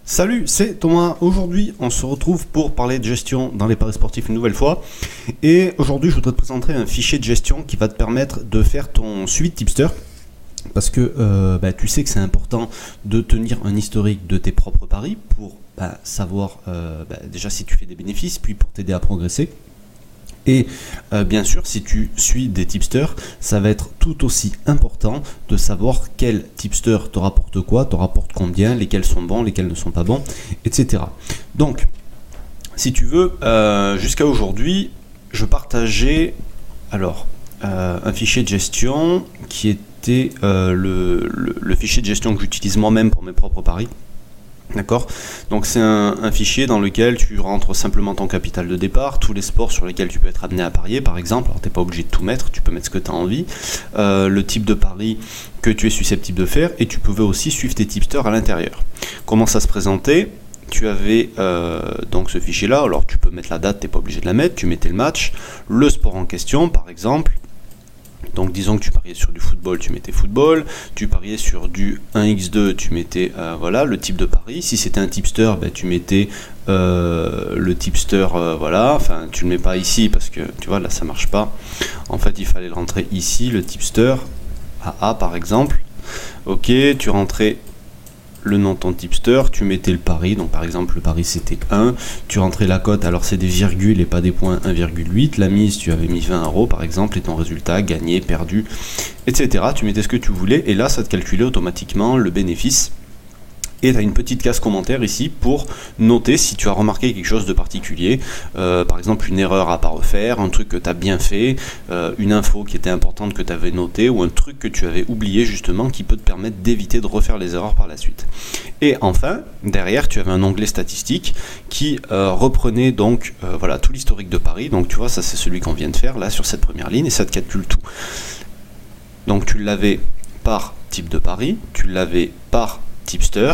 Salut, c'est Thomas. Aujourd'hui, on se retrouve pour parler de gestion dans les paris sportifs une nouvelle fois. Et aujourd'hui, je voudrais te présenter un fichier de gestion qui va te permettre de faire ton suivi de tipster. Parce que tu sais que c'est important de tenir un historique de tes propres paris pour savoir déjà si tu fais des bénéfices, puis pour t'aider à progresser. Et bien sûr, si tu suis des tipsters, ça va être tout aussi important de savoir quel tipster te rapporte quoi, te rapporte combien, lesquels sont bons, lesquels ne sont pas bons, etc. Donc, si tu veux, jusqu'à aujourd'hui, je partageais un fichier de gestion qui était le fichier de gestion que j'utilise moi-même pour mes propres paris. D'accord. Donc c'est un fichier dans lequel tu rentres simplement ton capital de départ, tous les sports sur lesquels tu peux être amené à parier par exemple. Alors tu n'es pas obligé de tout mettre, tu peux mettre ce que tu as envie, le type de pari que tu es susceptible de faire, et tu pouvais aussi suivre tes tipsters à l'intérieur. Comment ça se présentait? Tu avais donc ce fichier là, alors tu peux mettre la date, tu n'es pas obligé de la mettre, tu mettais le match, le sport en question par exemple. Donc disons que tu pariais sur du football, tu mettais football, tu pariais sur du 1x2, tu mettais le type de pari. Si c'était un tipster, tu mettais le tipster, enfin tu le mets pas ici parce que tu vois là ça marche pas. En fait il fallait le rentrer ici, le tipster, AA par exemple. Ok, tu rentrais le nom de ton tipster, tu mettais le pari, donc par exemple le pari c'était 1, tu rentrais la cote, alors c'est des virgules et pas des points, 1,8, la mise tu avais mis 20 € par exemple, et ton résultat, gagné, perdu, etc. Tu mettais ce que tu voulais, et là ça te calculait automatiquement le bénéfice. Et tu as une petite case commentaire ici pour noter si tu as remarqué quelque chose de particulier, par exemple une erreur à pas refaire, un truc que tu as bien fait, une info qui était importante que tu avais notée, ou un truc que tu avais oublié justement qui peut te permettre d'éviter de refaire les erreurs par la suite. Et enfin, derrière tu avais un onglet statistique qui reprenait donc tout l'historique de Paris. Donc tu vois, ça c'est celui qu'on vient de faire là sur cette première ligne, et ça te calcule tout. Donc tu l'avais par type de pari, tu l'avais par tipster,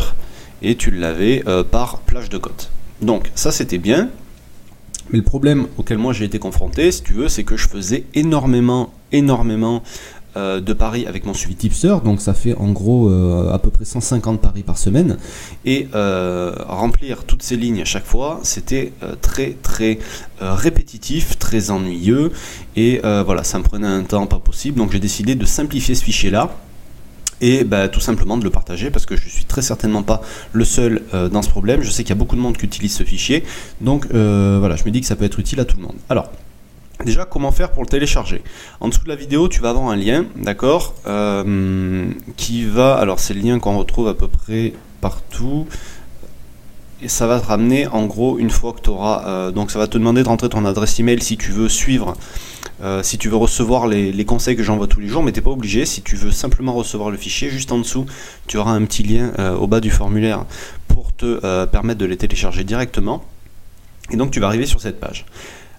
et tu l'avais par plage de cote. Donc ça c'était bien, mais le problème auquel moi j'ai été confronté, si tu veux, c'est que je faisais énormément de paris avec mon suivi tipster, donc ça fait en gros à peu près 150 paris par semaine, et remplir toutes ces lignes à chaque fois, c'était très répétitif, très ennuyeux, et ça me prenait un temps pas possible. Donc j'ai décidé de simplifier ce fichier là, et tout simplement de le partager, parce que je suis très certainement pas le seul dans ce problème. Je sais qu'il y a beaucoup de monde qui utilise ce fichier, donc je me dis que ça peut être utile à tout le monde. Alors déjà, comment faire pour le télécharger? En dessous de la vidéo tu vas avoir un lien, d'accord, qui va, alors c'est le lien qu'on retrouve à peu près partout, et ça va te ramener en gros une fois que tu auras, donc ça va te demander de rentrer ton adresse email si tu veux suivre, si tu veux recevoir les conseils que j'envoie tous les jours, mais t'es pas obligé. Si tu veux simplement recevoir le fichier, juste en dessous tu auras un petit lien au bas du formulaire pour te permettre de les télécharger directement, et donc tu vas arriver sur cette page.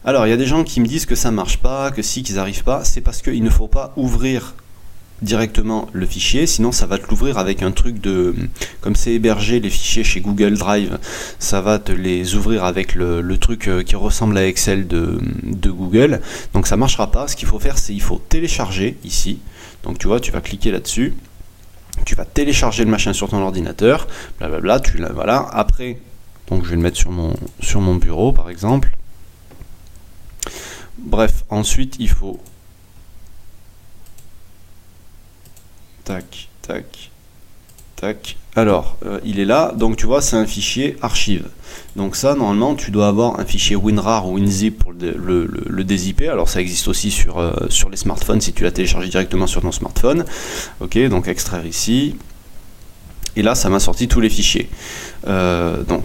Alors il y a des gens qui me disent que ça marche pas, que si, qu'ils n'arrivent pas. C'est parce qu'il ne faut pas ouvrir directement le fichier, sinon ça va te l'ouvrir avec un truc de, comme c'est hébergé les fichiers chez Google Drive, ça va te les ouvrir avec le truc qui ressemble à Excel de Google, donc ça marchera pas. Ce qu'il faut faire, c'est il faut télécharger ici. Donc tu vois, tu vas cliquer là-dessus, tu vas télécharger le machin sur ton ordinateur, blablabla, voilà. Après, donc je vais le mettre sur mon bureau par exemple. Bref, ensuite il faut tac. Alors, il est là, donc tu vois, c'est un fichier archive. Donc ça, normalement, tu dois avoir un fichier WinRAR ou WinZip pour le dézipper. Alors ça existe aussi sur les smartphones si tu l'as téléchargé directement sur ton smartphone. Ok, donc extraire ici. Et là, ça m'a sorti tous les fichiers. Donc,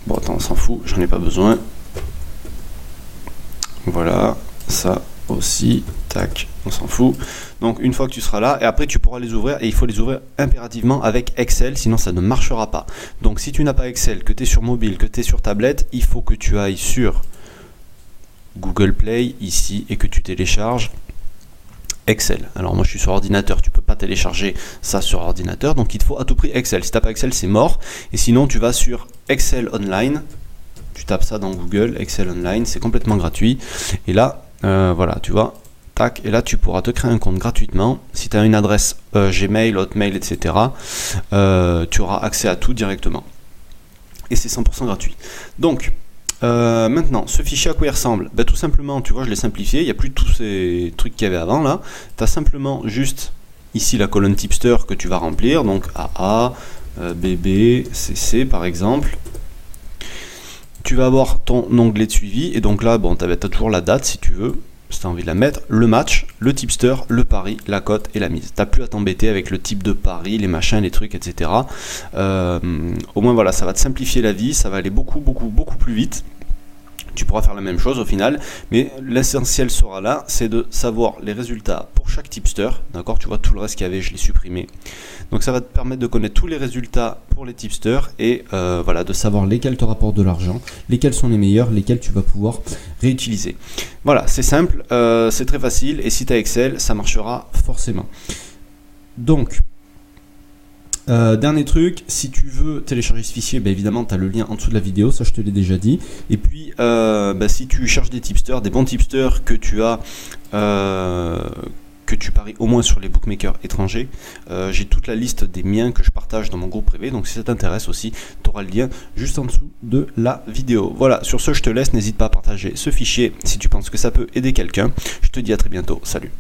bon, attends, on s'en fout, j'en ai pas besoin. Voilà, ça aussi, tac, on s'en fout. Donc une fois que tu seras là, et après tu pourras les ouvrir, et il faut les ouvrir impérativement avec Excel, sinon ça ne marchera pas. Donc si tu n'as pas Excel, que tu es sur mobile, que tu es sur tablette, il faut que tu ailles sur Google Play ici et que tu télécharges Excel. Alors moi je suis sur ordinateur, tu peux pas télécharger ça sur ordinateur, donc il te faut à tout prix Excel. Si tu n'as pas Excel, c'est mort. Et sinon tu vas sur Excel Online, tu tapes ça dans Google, Excel Online, c'est complètement gratuit. Et là, tu vois, tac, et là tu pourras te créer un compte gratuitement. Si tu as une adresse Gmail, Hotmail, etc., tu auras accès à tout directement. et c'est 100% gratuit. Donc, maintenant, ce fichier à quoi il ressemble? Ben, tout simplement, tu vois, je l'ai simplifié, il n'y a plus tous ces trucs qu'il y avait avant là. Tu as simplement juste ici la colonne tipster que tu vas remplir, donc AA, BB, CC par exemple. Tu vas avoir ton onglet de suivi, et donc là, bon, tu as toujours la date si tu veux, si tu as envie de la mettre, le match, le tipster, le pari, la cote et la mise. Tu n'as plus à t'embêter avec le type de pari, les machins, les trucs, etc. Au moins voilà, ça va te simplifier la vie, ça va aller beaucoup plus vite. Tu pourras faire la même chose au final, mais l'essentiel sera là, c'est de savoir les résultats pour chaque tipster, d'accord? Tu vois, tout le reste qu'il y avait, je l'ai supprimé. Donc ça va te permettre de connaître tous les résultats pour les tipsters et voilà, de savoir lesquels te rapportent de l'argent, lesquels sont les meilleurs, lesquels tu vas pouvoir réutiliser. Voilà, c'est simple, c'est très facile, et si tu as Excel, ça marchera forcément. Donc, dernier truc, si tu veux télécharger ce fichier, bah évidemment tu as le lien en dessous de la vidéo, ça je te l'ai déjà dit. Et puis si tu cherches des tipsters, des bons tipsters que tu as, que tu paries au moins sur les bookmakers étrangers, j'ai toute la liste des miens que je partage dans mon groupe privé, donc si ça t'intéresse aussi, tu auras le lien juste en dessous de la vidéo. Voilà, sur ce je te laisse, n'hésite pas à partager ce fichier si tu penses que ça peut aider quelqu'un. Je te dis à très bientôt, salut.